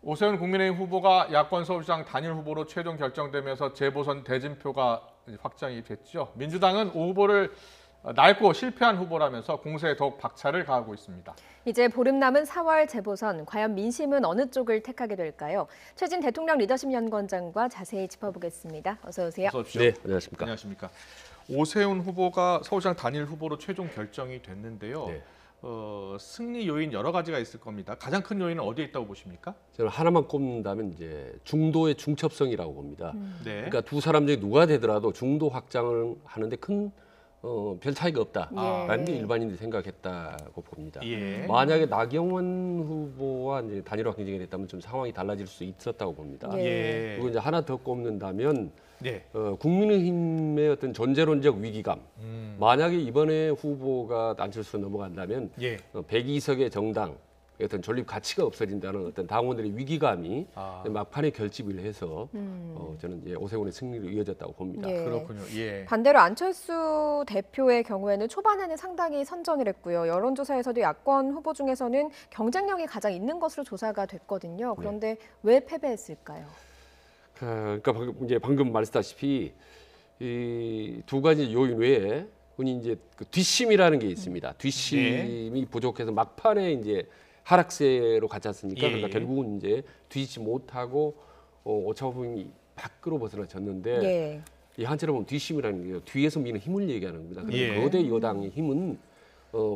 오세훈 국민의힘 후보가 야권 서울시장 단일 후보로 최종 결정되면서 재보선 대진표가 확정이 됐죠. 민주당은 5후보를 낡고 실패한 후보라면서 공세에 더욱 박차를 가하고 있습니다. 이제 보름 남은 4월 재보선, 과연 민심은 어느 쪽을 택하게 될까요? 최진 대통령 리더십 연구원장과 자세히 짚어보겠습니다. 어서 오세요. 어서 오십시오. 네, 안녕하십니까. 안녕하십니까. 오세훈 후보가 서울시장 단일 후보로 최종 결정이 됐는데요. 네. 승리 요인 여러 가지가 있을 겁니다. 가장 큰 요인은 어디에 있다고 보십니까? 저는 하나만 꼽는다면 이제 중도의 중첩성이라고 봅니다. 네. 그러니까 두 사람 중에 누가 되더라도 중도 확장을 하는데 큰 별 차이가 없다라는 게 일반인들이 생각했다고 봅니다. 예. 만약에 나경원 후보와 이제 단일화 경쟁이 됐다면 좀 상황이 달라질 수 있었다고 봅니다. 예. 그리고 이제 하나 더 꼽는다면 네. 국민의힘의 어떤 존재론적 위기감. 만약에 이번에 후보가 안철수로 넘어간다면 예. 102석의 정당 어떤 존립 가치가 없어진다는 어떤 당원들의 위기감이 막판에 결집을 해서 저는 이제 오세훈의 승리로 이어졌다고 봅니다. 예. 그렇군요. 예. 반대로 안철수 대표의 경우에는 초반에는 상당히 선전을 했고요. 여론조사에서도 야권 후보 중에서는 경쟁력이 가장 있는 것으로 조사가 됐거든요. 그런데 왜 패배했을까요? 그러니까 방금 말씀다시피 이 두 가지 요인 외에 흔히 이제 그 뒷심이라는 게 있습니다. 뒷심이 부족해서 막판에 이제 하락세로 갔지 않습니까? 예. 그러니까 결국은 이제 뒤지지 못하고 오차 범위 밖으로 벗어나졌는데 예. 이 한자로 보면 뒷심이라는 게 뒤에서 미는 힘을 얘기하는 겁니다. 근데 예. 거대 여당의 힘은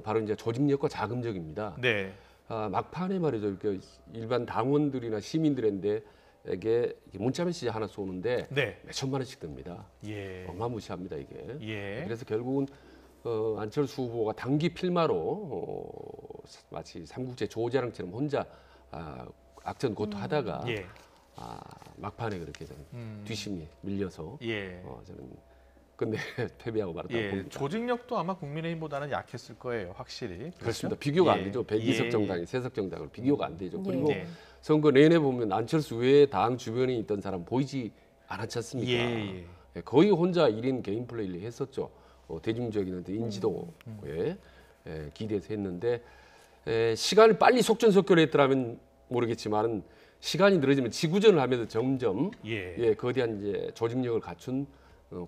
바로 이제 조직력과 자금력입니다. 네. 막판에 말이죠. 그 일반 당원들이나 시민들인데 에게 문자 메시지 하나 쏘는데 네. 몇 천만 원씩 듭니다. 예. 어마무시합니다 이게. 예. 그래서 결국은 안철수 후보가 단기 필마로 마치 삼국지 조자랑처럼 혼자 악전 고투하다가 예. 막판에 그렇게 저는 뒷심이 밀려서 예. 저는 끝내 패배하고 말았다고 예. 봅니다. 조직력도 아마 국민의힘보다는 약했을 거예요, 확실히. 그렇습니다. 비교가 안 예. 되죠. 102석 예. 정당이 3석 정당을 비교가 안 되죠. 그리고 네. 선거 내내 보면 안철수 외에 당 주변에 있던 사람 보이지 않았지 않습니까? 예. 거의 혼자 1인 개인 플레이를 했었죠. 대중적인 인지도에 기대해서 했는데 시간을 빨리 속전속결했더라면 모르겠지만 시간이 늘어지면 지구전을 하면서 점점 거대한 이제 조직력을 갖춘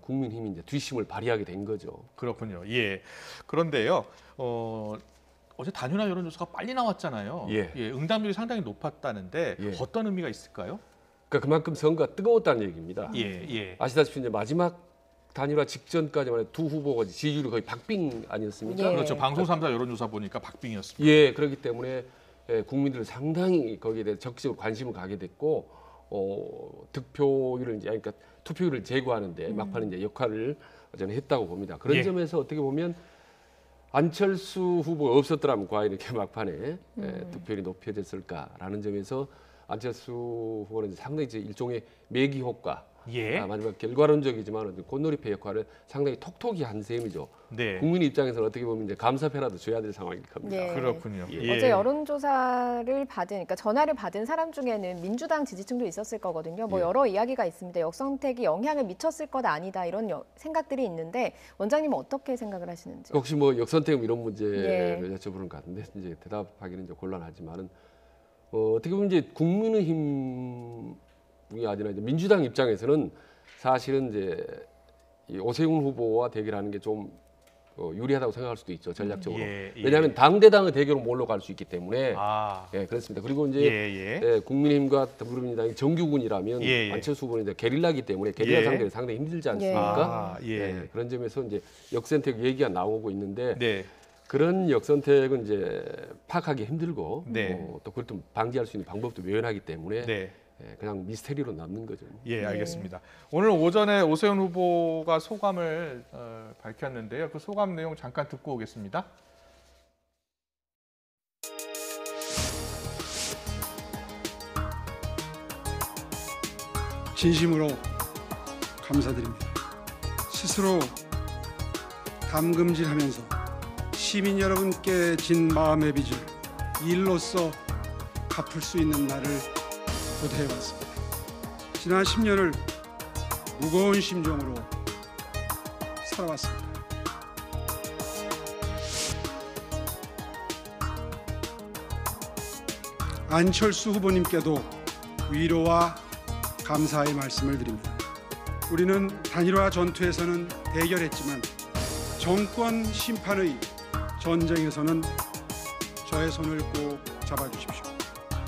국민힘이 이제 뒷심을 발휘하게 된 거죠. 그렇군요. 예. 그런데요. 어제 단일화 여론조사가 빨리 나왔잖아요. 예. 응답률이 상당히 높았다는데 예. 어떤 의미가 있을까요? 그러니까 그만큼 선거가 뜨거웠다는 얘기입니다. 예. 아시다시피 이제 마지막 단일화 직전까지만 해도 두 후보가 지지율이 거의 박빙 아니었습니까? 예. 그렇죠. 방송 3사 여론조사 보니까 박빙이었습니다. 예, 그렇기 때문에 국민들은 상당히 거기에 대해 적극적으로 관심을 가게 됐고 득표율을 이제 그러니까 투표율을 제고하는데 막판에 이제 역할을 저는 했다고 봅니다. 그런 예. 점에서 어떻게 보면 안철수 후보가 없었더라면 과연 이렇게 막판에 득표율이 높여졌을까라는 점에서 안철수 후보는 상당히 이제 일종의 매기 효과, 마지막 결과론적이지만 꽃놀이패 역할을 상당히 톡톡히 한 셈이죠. 네. 국민 입장에서는 어떻게 보면 이제 감사패라도 줘야 될 상황일 겁니다. 예. 그렇군요. 어제 여론조사를 그러니까 전화를 받은 사람 중에는 민주당 지지층도 있었을 거거든요. 뭐 예. 여러 이야기가 있습니다. 역선택이 영향을 미쳤을 것 아니다 이런 생각들이 있는데 원장님은 어떻게 생각을 하시는지? 혹시 뭐 역선택 이런 문제를 여쭤보는 것 같은데 이제 대답하기는 이제 곤란하지만은 어떻게 보면 이제 국민의힘이 아니라 이제 민주당 입장에서는 사실은 이제 이 오세훈 후보와 대결하는 게 좀 유리하다고 생각할 수도 있죠, 전략적으로. 왜냐하면 당대당의 대결은 뭘로 갈 수 있기 때문에 예, 그렇습니다. 그리고 이제 국민의힘과 더불어민주당이 정규군이라면 안철수 후보는 이제 게릴라기 때문에 게릴라 상대는 상당히 힘들지 않습니까? 그런 점에서 이제 역선택 얘기가 나오고 있는데 그런 역선택은 이제 파악하기 힘들고 또 그걸 좀 방지할 수 있는 방법도 묘연하기 때문에 그냥 미스테리로 남는 거죠. 예, 알겠습니다. 오늘 오전에 오세훈 후보가 소감을 밝혔는데요. 그 소감 내용 잠깐 듣고 오겠습니다. 진심으로 감사드립니다. 스스로 담금질하면서 시민 여러분께 진 마음의 빚을 일로써 갚을 수 있는 날을 고대해왔습니다. 지난 10년을 무거운 심정으로 살아왔습니다. 안철수 후보님께도 위로와 감사의 말씀을 드립니다. 우리는 단일화 전투에서는 대결했지만 정권 심판의 전쟁에서는 저의 손을 꼭 잡아주십시오.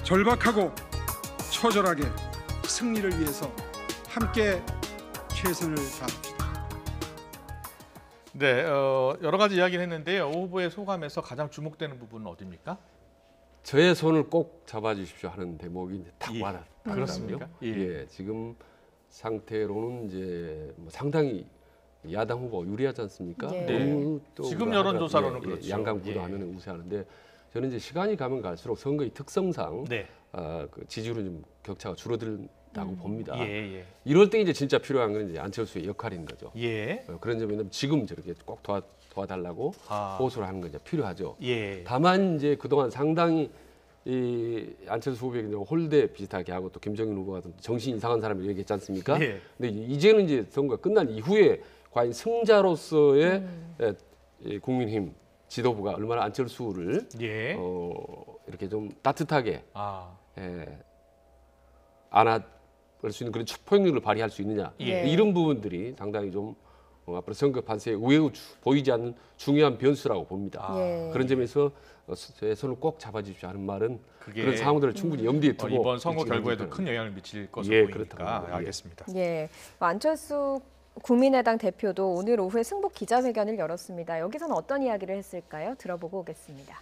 절박하고 처절하게 승리를 위해서 함께 최선을 다합시다. 네, 여러 가지 이야기를 했는데요. 오 후보의 소감에서 가장 주목되는 부분은 어디입니까? 저의 손을 꼭 잡아주십시오 하는 대목이 이제 딱 예. 와닿더라고요. 그렇습니까? 예. 지금 상태로는 이제 뭐 상당히 야당 후보 유리하지 않습니까? 예. 네. 지금 여론조사로는 그렇죠. 양강구도하면 우세하는데 저는 이제 시간이 가면 갈수록 선거의 특성상 네. 그 지지율은 좀 격차가 줄어든다고 봅니다. 예. 이럴 때 이제 진짜 필요한 건 이제 안철수의 역할인 거죠. 예. 그런 점에는 지금 저렇게 꼭 도와달라고 아. 호소를 하는 건 이제 필요하죠. 예. 다만 이제 그동안 상당히 이 안철수 후보에게 홀대 비슷하게 하고 또 김정인 후보가 정신 이상한 사람을 얘기했지 않습니까? 예. 근데 이제는 이제 선거가 끝난 이후에 과연 승자로서의 이 국민힘 지도부가 얼마나 안철수를 예. 이렇게 좀 따뜻하게 아. 안아볼 수 있는 그런 포용력을 발휘할 수 있느냐 예. 이런 부분들이 상당히 좀 앞으로 선거 판세에 의외로 보이지 않는 중요한 변수라고 봅니다. 예. 그런 점에서 제 손을 꼭 잡아주십시오 하는 말은 그게 그런 상황들을 충분히 염두에 두고 이번 선거 일찍 결과에도 하는 큰 영향을 미칠 것으로 예, 보이니까 그렇다고 봅니다. 알겠습니다. 예, 안철수 국민의당 대표도 오늘 오후에 승복 기자회견을 열었습니다. 여기서는 어떤 이야기를 했을까요? 들어보고 오겠습니다.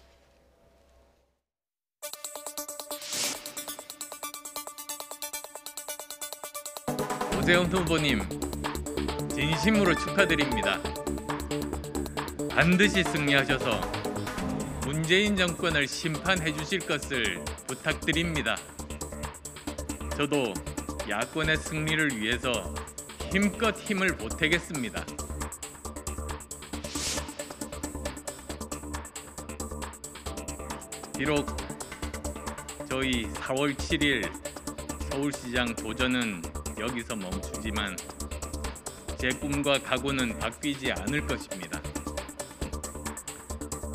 오세훈 후보님, 진심으로 축하드립니다. 반드시 승리하셔서 문재인 정권을 심판해 주실 것을 부탁드립니다. 저도 야권의 승리를 위해서 힘껏 힘을 보태겠습니다. 비록 저희 4월 7일 서울시장 도전은 여기서 멈추지만 제 꿈과 각오는 바뀌지 않을 것입니다.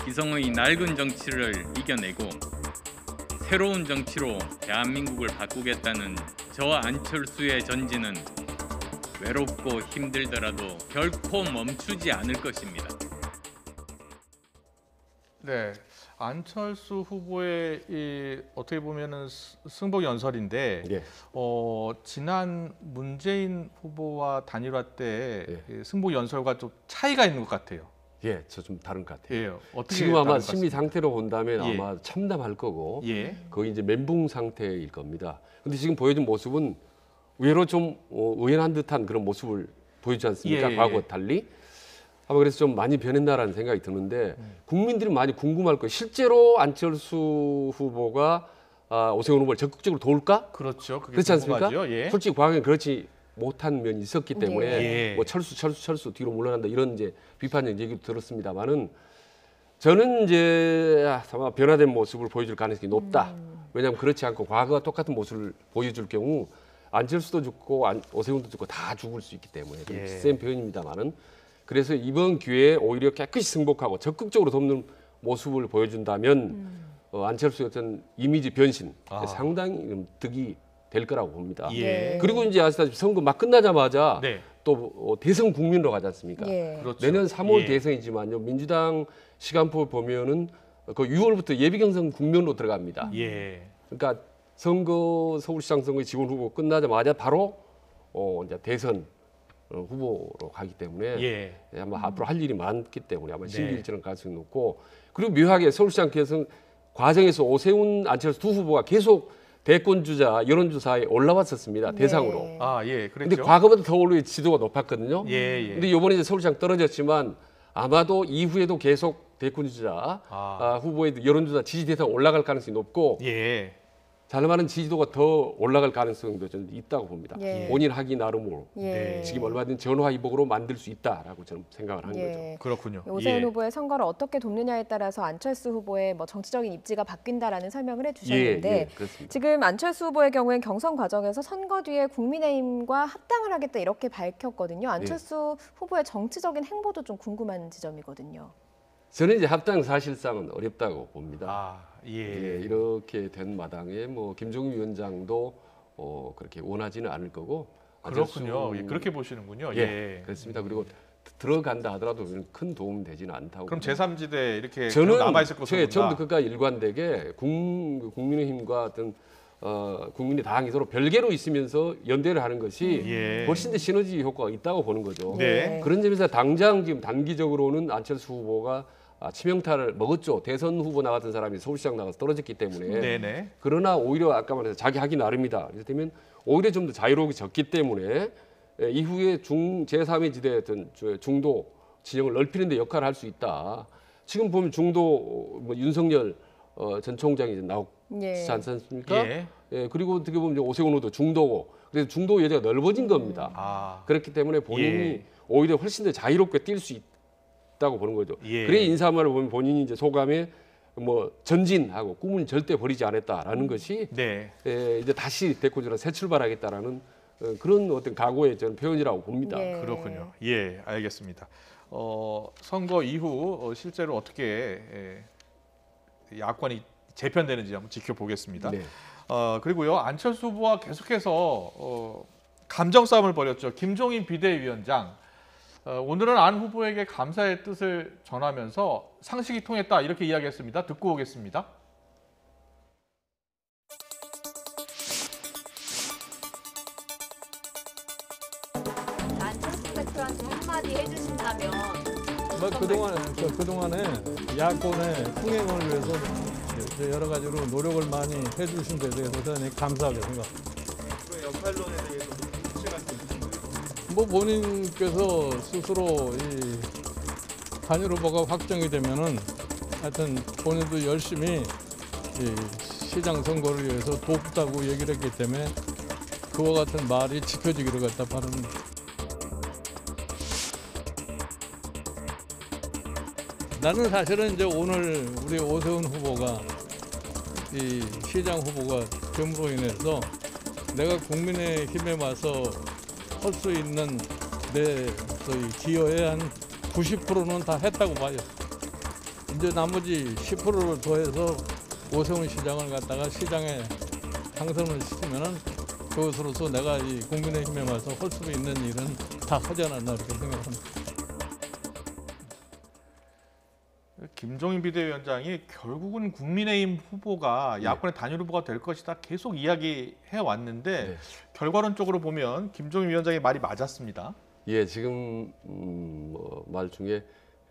기성의 낡은 정치를 이겨내고 새로운 정치로 대한민국을 바꾸겠다는 저 안철수의 전진은 외롭고 힘들더라도 결코 멈추지 않을 것입니다. 네, 안철수 후보의 이 어떻게 보면은 승복 연설인데 예. 지난 문재인 후보와 단일화 때 예. 이 승복 연설과 좀 차이가 있는 것 같아요. 예, 저 좀 다른 것 같아요. 예, 어떻게 지금 아마 다른 것 심리 같습니까? 상태로 본다면 예. 아마 참담할 거고 예, 거의 이제 멘붕 상태일 겁니다. 근데 지금 보여준 모습은 의외로 좀 의연한 듯한 그런 모습을 보이지 않습니까? 예. 과거와 달리. 아마 그래서 좀 많이 변했나라는 생각이 드는데 국민들이 많이 궁금할 거예요. 실제로 안철수 후보가 오세훈 후보를 적극적으로 도울까? 그렇죠. 그게 그렇지 않습니까? 궁금하죠? 예. 솔직히 과거에 그렇지 못한 면이 있었기 때문에 예. 뭐 철수 뒤로 물러난다 이런 이제 비판적 얘기도 들었습니다만은 저는 이제 아마 변화된 모습을 보여줄 가능성이 높다. 왜냐하면 그렇지 않고 과거와 똑같은 모습을 보여줄 경우 안철수도 죽고 오세훈도 죽고 다 죽을 수 있기 때문에 좀 예. 센 표현입니다만은 그래서 이번 기회에 오히려 깨끗이 승복하고 적극적으로 돕는 모습을 보여준다면 안철수의 어떤 이미지 변신 상당히 좀 득이 될 거라고 봅니다. 예. 그리고 이제 아시다시피 선거 막 끝나자마자 네. 또 대선 국민으로 가지 않습니까? 예. 그렇죠. 내년 3월 예. 대선이지만요. 민주당 시간표 보면은 그 6월부터 예비 경선 국면으로 들어갑니다. 예. 그러니까 서울시장 선거 지원 후보 끝나자마자 바로 이제 대선 후보로 가기 때문에 예. 아마 앞으로 할 일이 많기 때문에 아마 네. 신기일전을 가능성이 높고 그리고 묘하게 서울시장 경선 과정에서 오세훈, 안철수 두 후보가 계속 대권 주자 여론조사에 올라왔었습니다. 네. 대상으로. 아, 예. 근데 그랬죠. 과거보다 더 오히려 지도가 높았거든요. 예, 예. 근데 이번에 이제 서울시장 떨어졌지만 아마도 이후에도 계속 대권 주자 아. 후보의 여론조사 지지 대상 올라갈 가능성이 높고 예. 잘만한 지지도가 더 올라갈 가능성도 저는 있다고 봅니다. 예. 본인 하기 나름으로 예. 네. 지금 얼마든지 전화위복으로 만들 수 있다라고 저는 생각을 하는 거죠. 예. 그렇군요. 오세훈 예. 후보의 선거를 어떻게 돕느냐에 따라서 안철수 후보의 뭐 정치적인 입지가 바뀐다라는 설명을 해주셨는데 그렇습니다. 지금 안철수 후보의 경우엔 경선 과정에서 선거 뒤에 국민의힘과 합당을 하겠다 이렇게 밝혔거든요. 안철수 후보의 정치적인 행보도 좀 궁금한 지점이거든요. 저는 이제 합당 사실상은 어렵다고 봅니다. 아, 예. 예, 이렇게 된 마당에 뭐 김종인 위원장도 그렇게 원하지는 않을 거고. 그렇군요. 안철수- 예, 그렇게 보시는군요. 예, 예. 그렇습니다. 그리고 들어간다 하더라도 큰 도움 되지는 않다고. 그럼 제3지대 이렇게 저는 남아 있을 것으로 본다. 저는 그가 일관되게 국민의힘과 어떤 국민의당이 서로 별개로 있으면서 연대를 하는 것이 예. 훨씬 더 시너지 효과가 있다고 보는 거죠. 네. 그런 점에서 당장 지금 단기적으로는 안철수 후보가 치명타를 먹었죠. 대선 후보 나갔던 사람이 서울시장 나가서 떨어졌기 때문에. 네네. 그러나 오히려 아까 말해서 자기 하기 나름이다. 이를테면 오히려 좀 더 자유롭게 졌기 때문에 이후에 제3의 지대 어떤 중도 진영을 넓히는 데 역할을 할 수 있다. 지금 보면 중도 윤석열 전 총장이 이제 나오지 예. 않습니까? 예. 예, 그리고 어떻게 보면 이제 오세훈 후보도 중도고 그래서 중도 여지가 넓어진 겁니다. 아. 그렇기 때문에 본인이 예. 오히려 훨씬 더 자유롭게 뛸 수 있다고 보는 거죠. 예. 그래 인사말을 보면 본인이 이제 소감에 뭐 전진하고 꿈은 절대 버리지 않았다라는 것이 네. 이제 다시 대코주라 새 출발하겠다라는 그런 어떤 각오의 저는 표현이라고 봅니다. 예. 그렇군요. 예, 알겠습니다. 선거 이후 실제로 어떻게 야권이 재편되는지 한번 지켜보겠습니다. 네. 그리고요 안철수 후보와 계속해서 감정 싸움을 벌였죠. 김종인 비대위원장. 오늘은 안 후보에게 감사의 뜻을 전하면서 상식이 통했다 이렇게 이야기했습니다. 듣고 오겠습니다. 안철수 대표한테 한마디 해주신다면 그동안에 야권의 흥행을 위해서 여러 가지로 노력을 많이 해주신 데 대해서 대단히 감사하게 생각합니다. 역할론에 대해서 구체가 본인께서 스스로 이 단일 후보가 확정이 되면은 하여튼 본인도 열심히 이 시장 선거를 위해서 돕다고 얘기를 했기 때문에 그와 같은 말이 지켜지기를 갖다 바랍니다. 나는 사실은 이제 오늘 우리 오세훈 후보가 이 시장 후보가 됨으로 인해서 내가 국민의힘에 와서 할 수 있는 내 소위 기여의 한 90%는 다 했다고 봐요. 이제 나머지 10%를 더해서 오세훈 시장을 갖다가 시장에 당선을 시키면은 그것으로서 내가 이 국민의힘에 와서 할 수 있는 일은 다 하지 않았나 이렇게 생각합니다. 김종인 비대위원장이 결국은 국민의힘 후보가 야권의 단일 후보가 될 것이다 계속 이야기해 왔는데 네. 결과론적으로 보면 김종인 위원장의 말이 맞았습니다. 예, 지금 말 중에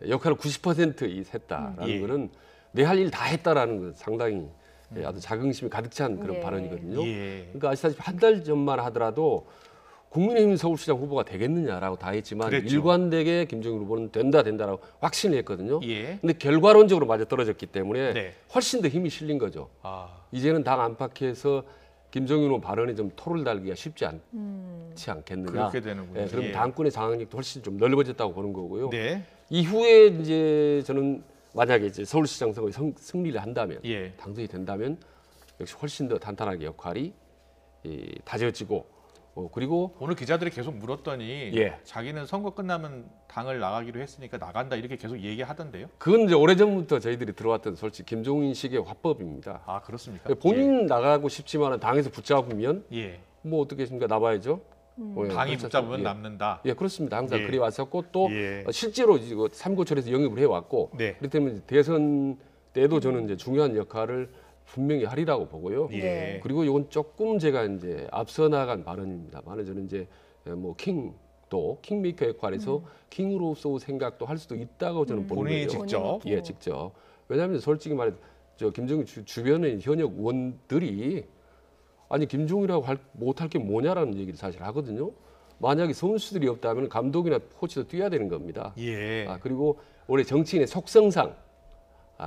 역할을 90% 했다라는 예. 거는 내 할 일 다 했다라는 건 상당히 아주 자긍심이 가득 찬 그런 예. 발언이거든요. 예. 그러니까 아시다시피 한 달 전만 하더라도 국민의힘 서울시장 후보가 되겠느냐라고 다 했지만 그랬죠. 일관되게 김종인 후보는 된다라고 확신을 했거든요. 예. 근데 결과론적으로 맞아 떨어졌기 때문에 네. 훨씬 더 힘이 실린 거죠. 아, 이제는 당 안팎에서 김종인 후보 발언에 좀 토를 달기가 쉽지 않지 않겠느냐. 그렇게 되는군요. 예, 그럼 예. 당권의 장악력도 훨씬 좀 넓어졌다고 보는 거고요. 네. 이후에 이제 저는 만약에 이제 서울시장 선거에 승리를 한다면, 예. 당선이 된다면 역시 훨씬 더 탄탄하게 역할이 다져지고 그리고 오늘 기자들이 계속 물었더니 예. 자기는 선거 끝나면 당을 나가기로 했으니까 나간다 이렇게 계속 얘기하던데요. 그건 이제 오래전부터 저희들이 들어왔던 솔직히 김종인식의 화법입니다. 아, 그렇습니까? 본인 나가고 싶지만 당에서 붙잡으면 예. 뭐 어떻게 했습니까? 나와야죠. 당이 붙잡으면 예. 남는다. 예, 그렇습니다. 항상 예. 그리 왔었고 또 예. 실제로 이거 삼고철에서 영입을 해왔고 네. 그렇기 때문에 대선 때도 저는 이제 중요한 역할을 분명히 하리라고 보고요. 예. 네. 그리고 이건 조금 제가 이제 앞서 나간 발언입니다만 저는 이제 뭐 킹메이커 역할에서 킹으로서 생각도 할 수도 있다고 저는 보는 본인이 거예요. 직접. 예, 직접. 왜냐하면 솔직히 말해 저 김종인 주변의 현역 의원들이 아니 김종인이라고 못할 게 뭐냐라는 얘기를 사실 하거든요. 만약에 선수들이 없다면 감독이나 코치도 뛰어야 되는 겁니다. 예. 그리고 원래 정치인의 속성상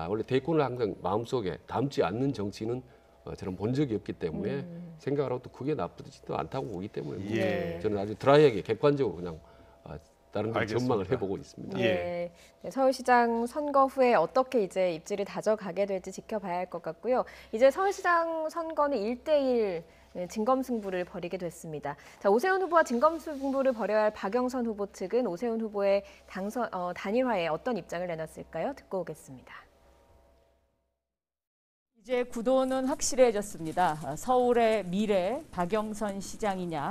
원래 대권을 항상 마음속에 담지 않는 정치는 저는 본 적이 없기 때문에 생각을 하고 또 그게 나쁘지도 않다고 보기 때문에 뭐 예. 저는 아주 드라이하게 객관적으로 그냥 다른 데 알겠습니다. 전망을 해보고 있습니다. 네. 네, 서울시장 선거 후에 어떻게 이제 입지를 다져가게 될지 지켜봐야 할 것 같고요. 이제 서울시장 선거는 1대1 진검승부를 벌이게 됐습니다. 자, 오세훈 후보와 진검승부를 벌여야 할 박영선 후보 측은 오세훈 후보의 단일화에 어떤 입장을 내놨을까요? 듣고 오겠습니다. 이제 구도는 확실해졌습니다. 서울의 미래 박영선 시장이냐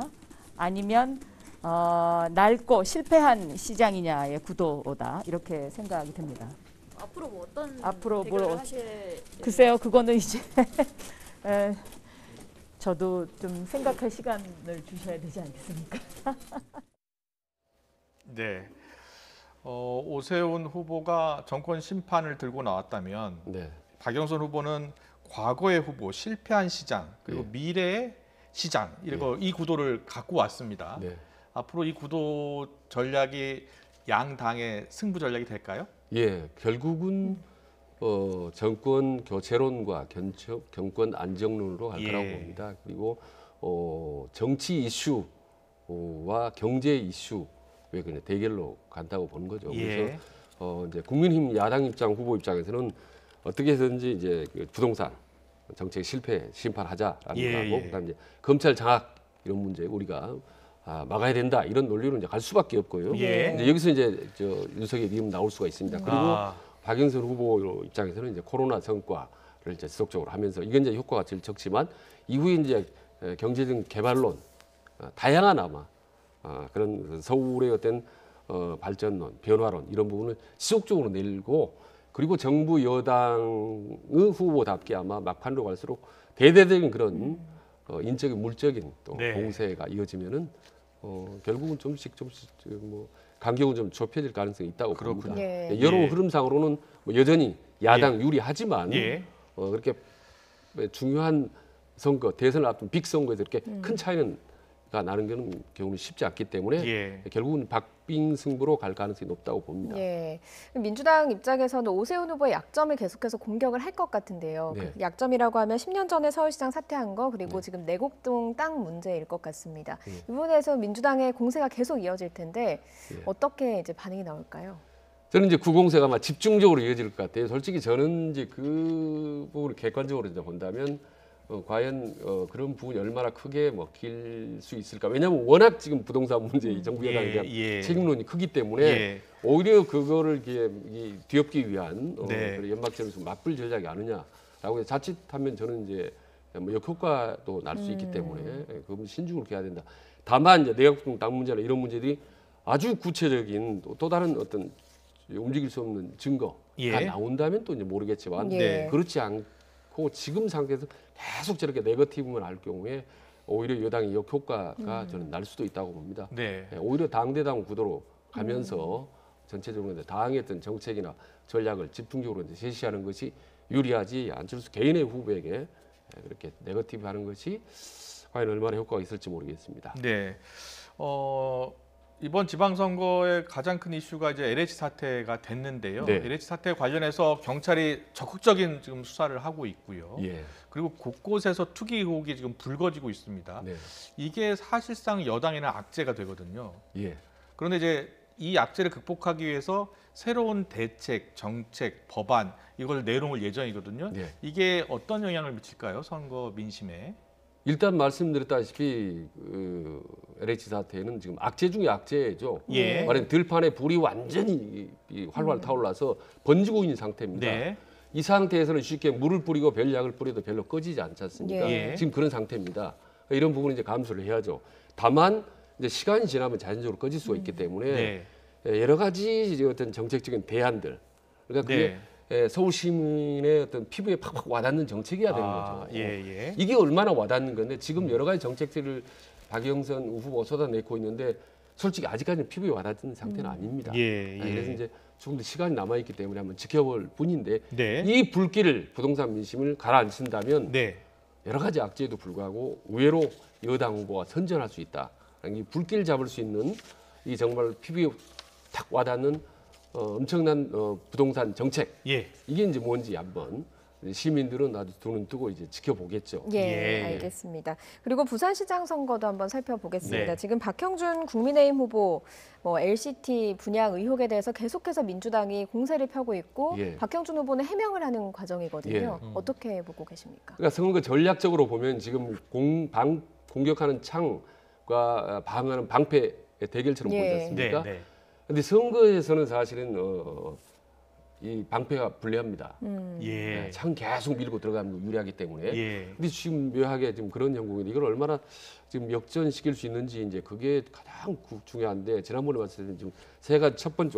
아니면 낡고 실패한 시장이냐의 구도다 이렇게 생각이 듭니다. 앞으로 뭐 어떤 앞으로 대결을 하실 글쎄요, 그거는 이제 저도 좀 생각할 시간을 주셔야 되지 않겠습니까? 네. 오세훈 후보가 정권 심판을 들고 나왔다면 네. 박영선 후보는 과거의 후보, 실패한 시장, 그리고 네. 미래의 시장 이 구도를 갖고 왔습니다. 네. 앞으로 이 구도 전략이 양 당의 승부 전략이 될까요? 예, 결국은 정권 교체론과 경권 안정론으로 갈 거라고 예. 봅니다. 그리고 정치 이슈와 경제 이슈의 그냥 대결로 간다고 보는 거죠. 그래서 예. 이제 국민의힘 야당 입장 후보 입장에서는 어떻게 해서든지 이제 그 부동산 정책 실패 심판하자라는 예, 거하고 예. 그다음에 이제 검찰 장악 이런 문제 우리가 막아야 된다 이런 논리로 이제 갈 수밖에 없고요. 예. 이제 여기서 이제 윤석열 이름 나올 수가 있습니다. 그리고 박영선 후보 입장에서는 이제 코로나 성과를 이제 지속적으로 하면서 이건 이제 효과가 제일 적지만 이후에 이제 경제적 개발론 다양한 아마 그런 서울의 어떤 발전론, 변화론 이런 부분을 지속적으로 내고 그리고 정부 여당의 후보답게 아마 막판으로 갈수록 대대적인 그런 인적인 물적인 또 네. 공세가 이어지면은 결국은 조금씩 뭐 간격은 좀 좁혀질 가능성이 있다고 봅니다. 예. 여론 예. 흐름상으로는 뭐 여전히 야당 유리하지만 예. 그렇게 중요한 선거 대선을 앞둔 빅 선거에서 이렇게 큰 차이가 나는 것은 경우는 쉽지 않기 때문에 예. 결국은 박빙 승부로 갈 가능성이 높다고 봅니다. 예. 민주당 입장에서는 오세훈 후보의 약점을 계속해서 공격을 할 것 같은데요. 네. 그 약점이라고 하면 10년 전에 서울시장 사퇴한 거 그리고 네. 지금 내곡동 땅 문제일 것 같습니다. 네. 이 부분에서 민주당의 공세가 계속 이어질 텐데 네. 어떻게 이제 반응이 나올까요? 저는 이제 구공세가 아마 집중적으로 이어질 것 같아요. 솔직히 저는 이제 그 부분을 객관적으로 이제 본다면 과연 그런 부분이 얼마나 크게 먹힐 수 있을까? 왜냐하면 워낙 지금 부동산 문제, 이 정부 여당에 대한 책임론이 크기 때문에 오히려 그거를 뒤엎기 위한 네. 연막전에서 맞불 전략이 아니냐라고 자칫하면 저는 이제 뭐 역효과도 날 수 있기 때문에 그건 신중을 해야 된다. 다만 이제 내각동 땅 문제나 이런 문제들이 아주 구체적인 또 다른 어떤 움직일 수 없는 증거가 나온다면 또 이제 모르겠지만 그렇지 않고 지금 상태에서 계속 저렇게 네거티브만 할 경우에 오히려 여당의 역효과가 저는 날 수도 있다고 봅니다. 네. 오히려 당대당 구도로 가면서 전체적으로 이제 당의 어떤 정책이나 전략을 집중적으로 이제 제시하는 것이 유리하지 안철수 개인의 후보에게 그렇게 네거티브하는 것이 과연 얼마나 효과가 있을지 모르겠습니다. 네. 이번 지방선거의 가장 큰 이슈가 이제 LH 사태가 됐는데요. 네. LH 사태 관련해서 경찰이 적극적인 지금 수사를 하고 있고요. 예. 그리고 곳곳에서 투기 의혹이 지금 불거지고 있습니다. 네. 이게 사실상 여당에는 악재가 되거든요. 예. 그런데 이제 이 악재를 극복하기 위해서 새로운 대책, 정책, 법안 이걸 내놓을 예정이거든요. 네. 이게 어떤 영향을 미칠까요? 선거 민심에? 일단 말씀드렸다시피 LH 사태는 지금 악재 중에 악재죠. 예. 말하자면 들판에 불이 완전히 활활 타올라서 번지고 있는 상태입니다. 네. 이 상태에서는 쉽게 물을 뿌리고 별약을 뿌려도 별로 꺼지지 않지 않습니까? 예. 지금 그런 상태입니다. 이런 부분은 이제 감수를 해야죠. 다만 이제 시간이 지나면 자연적으로 꺼질 수가 있기 때문에 여러 가지 어떤 정책적인 대안들, 그러니까 그게 서울 시민의 어떤 피부에 팍팍 와닿는 정책이어야 되는 거죠. 이게 얼마나 와닿는 건데 지금 여러 가지 정책들을 박영선 후보가 쏟아내고 있는데 솔직히 아직까지는 피부에 와닿는 상태는 아닙니다. 그래서 이제 조금 더 시간이 남아 있기 때문에 한번 지켜볼 뿐인데 이 불길을 부동산 민심을 가라앉힌다면 여러 가지 악재에도 불구하고 의외로 여당 후보가 선전할 수 있다. 이 불길 잡을 수 있는 이 정말 피부에 탁 와닿는 엄청난 부동산 정책 이게 이제 뭔지 한번 시민들은 아주 두 눈 뜨고 이제 지켜보겠죠. 알겠습니다. 그리고 부산시장 선거도 한번 살펴보겠습니다. 지금 박형준 국민의힘 후보 LCT 분양 의혹에 대해서 계속해서 민주당이 공세를 펴고 있고 박형준 후보는 해명을 하는 과정이거든요. 어떻게 보고 계십니까? 그러니까 선거 전략적으로 보면 지금 공격하는 창과 방어하는 방패의 대결처럼 보이지 않습니까? 근데 선거에서는 사실은 이 방패가 불리합니다. 예. 참 계속 밀고 들어가면 유리하기 때문에. 예. 근데 지금 묘하게 지금 그런 형국인데 이걸 얼마나 지금 역전시킬 수 있는지 이제 그게 가장 중요한데 지난번에 말씀드린 지금 세 가지 첫 번째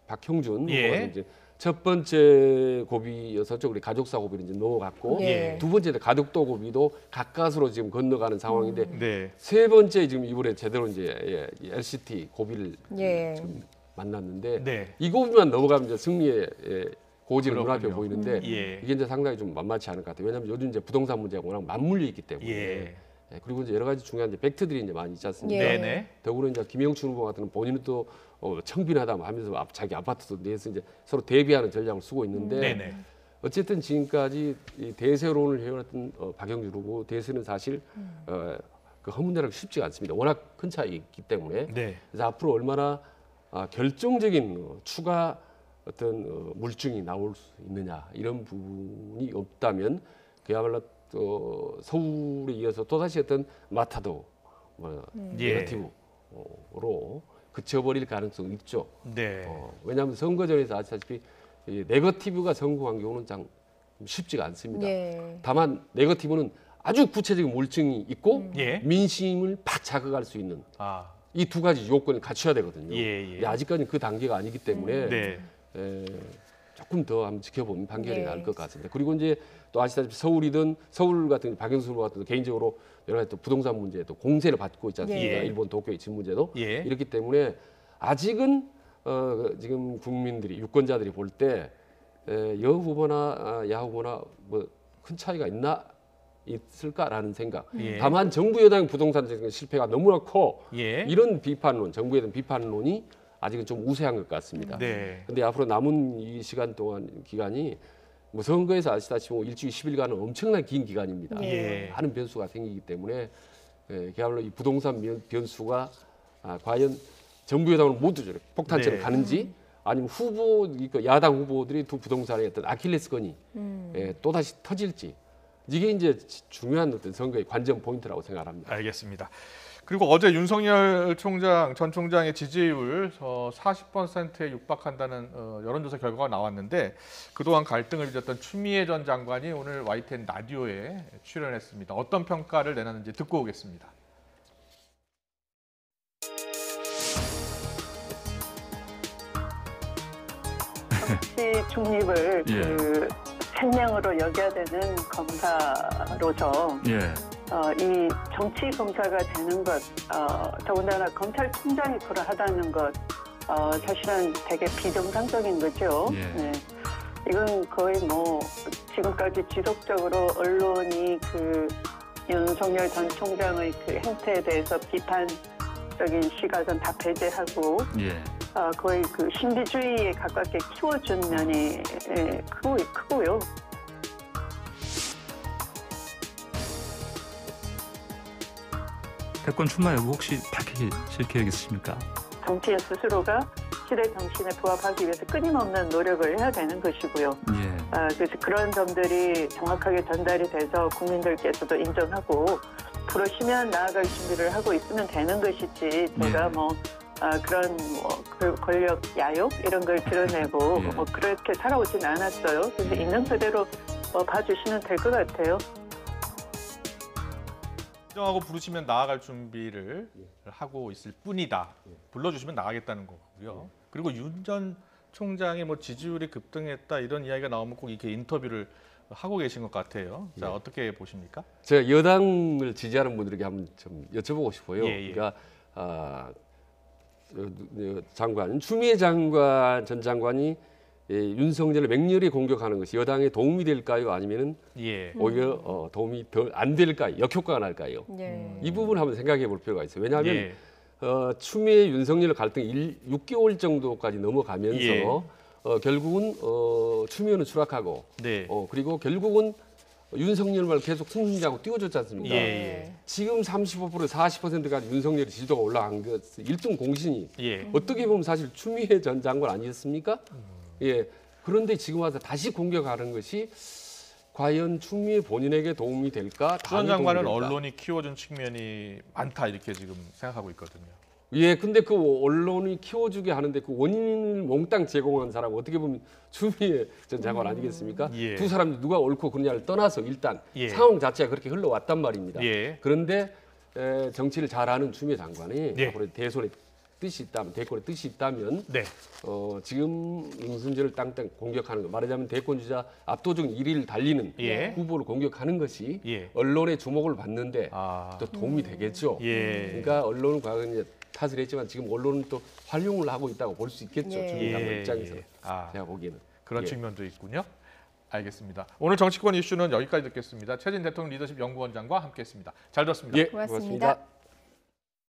박형준 예. 후보가 이제 첫 번째 고비여서 우리 가족사 고비를 이제 넘어갔고 예. 두 번째 가덕도 고비도 가까스로 지금 건너가는 상황인데 네. 세 번째 지금 이번에 제대로 이제 LCT 고비를 예. 지금 만났는데 네. 이 고비만 넘어가면 이제 승리의 고지는 눈앞에 그렇군요. 보이는데 예. 이게 이제 상당히 좀 만만치 않을 것 같아요. 왜냐하면 요즘 이제 부동산 문제가 워낙 맞물려 있기 때문에. 예. 그리고 이제 여러 가지 중요한 이제 팩트들이 이제 많이 있지 않습니까? 예. 네네. 더구나 이제 김영춘 후보 같은 본인은 또 청빈하다 하면서 자기 아파트도 내서 이제 서로 대비하는 전략을 쓰고 있는데 네네. 어쨌든 지금까지 이 대세론을 해왔던 박영준 후보 대세는 사실 그 허문대로 쉽지가 않습니다. 워낙 큰 차이있기 때문에. 네. 그래서 앞으로 얼마나 결정적인 추가 어떤 물증이 나올 수 있느냐 이런 부분이 없다면 그야말로 서울에 이어서 또다시 어떤 마타도 예. 네거티브로 그쳐버릴 가능성이 있죠. 네. 왜냐하면 선거전에서 아시다시피 이 네거티브가 성공한 경우는 참 쉽지가 않습니다. 예. 다만 네거티브는 아주 구체적인 물증이 있고 예. 민심을 팍 자극할 수 있는 아. 이 두 가지 요건을 갖춰야 되거든요. 예, 예. 근데 아직까지는 그 단계가 아니기 때문에 네. 조금 더 한번 지켜보면 판결이 네. 나올 것 같습니다. 그리고 이제 또 아시다시피 서울 같은 박영수 후보 같은 개인적으로 여러 가지 또 부동산 문제 또 공세를 받고 있지 않습니까? 예. 일본 도쿄의 집 문제도 예. 이렇기 때문에 아직은 지금 국민들이 유권자들이 볼 때 여 후보나 야 후보나 뭐 큰 차이가 있을까라는 생각. 예. 다만 정부 여당 부동산 정책 실패가 너무나 커 예. 이런 비판론, 정부에 대한 비판론이 아직은 좀 우세한 것 같습니다. 네. 근데 앞으로 남은 이 시간 동안 기간이 뭐 선거에서 아시다시피 뭐 일주일 10일간은 엄청나게 긴 기간입니다. 예. 많은 변수가 생기기 때문에 그야말로 이 부동산 변수가 과연 정부 여당으로 모두 저렇게 폭탄처럼 네. 가는지 아니면 야당 후보들이 두 부동산의 어떤 아킬레스건이 또다시 터질지 이게 이제 중요한 어떤 선거의 관전 포인트라고 생각합니다. 알겠습니다. 그리고 어제 윤석열 전 총장의 지지율 40%에 육박한다는 여론조사 결과가 나왔는데 그동안 갈등을 빚었던 추미애 전 장관이 오늘 YTN 라디오에 출연했습니다. 어떤 평가를 내놨는지 듣고 오겠습니다. 정치 중립을 그 생명으로 여겨야 되는 검사로서 이 정치 검사가 되는 것, 더군다나 검찰총장이 그러하다는 것, 사실은 되게 비정상적인 거죠. 네. 이건 거의 뭐 지금까지 지속적으로 언론이 그 윤석열 전 총장의 그 행태에 대해서 비판적인 시각은 다 배제하고 거의 그 신비주의에 가깝게 키워준 면이 크고요. 대권 출마 여부 혹시 밝히실 계획 있으십니까? 정치인 스스로가 시대 정신에 부합하기 위해서 끊임없는 노력을 해야 되는 것이고요. 그래서 그런 점들이 정확하게 전달이 돼서 국민들께서도 인정하고 부르시면 나아갈 준비를 하고 있으면 되는 것이지 제가 그런 권력 야욕 이런 걸 드러내고 그렇게 살아오진 않았어요. 그래서 있는 그대로 봐주시면 될 것 같아요. 인정하고 부르시면 나아갈 준비를 하고 있을 뿐이다. 불러주시면 나가겠다는 거고요. 그리고 윤 전 총장의 뭐 지지율이 급등했다 이런 이야기가 나오면 꼭 이렇게 인터뷰를 하고 계신 것 같아요. 자, 어떻게 보십니까? 제가 여당을 지지하는 분들에게 한번 좀 여쭤보고 싶어요. 그러니까 장관, 추미애 전 장관이 윤석열을 맹렬히 공격하는 것이 여당에 도움이 될까요? 아니면은 오히려 도움이 덜 안 될까요? 역효과가 날까요? 이 부분 한번 생각해 볼 필요가 있어요. 왜냐하면 추미애 윤석열 갈등이 6개월 정도까지 넘어가면서 결국은 추미애는 추락하고 그리고 결국은 윤석열만 계속 승리하고 띄워줬지 않습니까? 지금 35% 40%까지 윤석열의 지지도가 올라간 것 1등 공신이 어떻게 보면 사실 추미애 전 장관 아니었습니까? 그런데 지금 와서 다시 공격하는 것이 과연 추미애 본인에게 도움이 될까? 추 전 장관은 언론이 키워준 측면이 많다 이렇게 지금 생각하고 있거든요. 예, 근데 그 언론이 키워주게 하는데 그 원인을 몽땅 제공한 사람 어떻게 보면 추미애 전 장관 아니겠습니까? 예. 두 사람 누가 옳고 그르냐를 떠나서 일단 예. 상황 자체가 그렇게 흘러왔단 말입니다. 예. 그런데 정치를 잘하는 추미애 장관이 예. 앞으로 대선의 뜻이 있다면 대권의 뜻이 있다면 네. 지금 윤석열을 땅땅 공격하는 거 말하자면 대권주자 압도적인 1위를 달리는 예. 후보를 공격하는 것이 예. 언론의 주목을 받는데 아. 또 도움이 되겠죠. 예. 그러니까 언론은 과거에 이제 탓을 했지만 지금 언론은 또 활용을 하고 있다고 볼 수 있겠죠. 예. 주민 장관 예. 입장에서 아, 제가 보기에는 그런 예. 측면도 있군요. 알겠습니다. 오늘 정치권 이슈는 여기까지 듣겠습니다. 최진 대통령 리더십 연구원장과 함께했습니다. 잘 들었습니다. 예, 고맙습니다. 고맙습니다.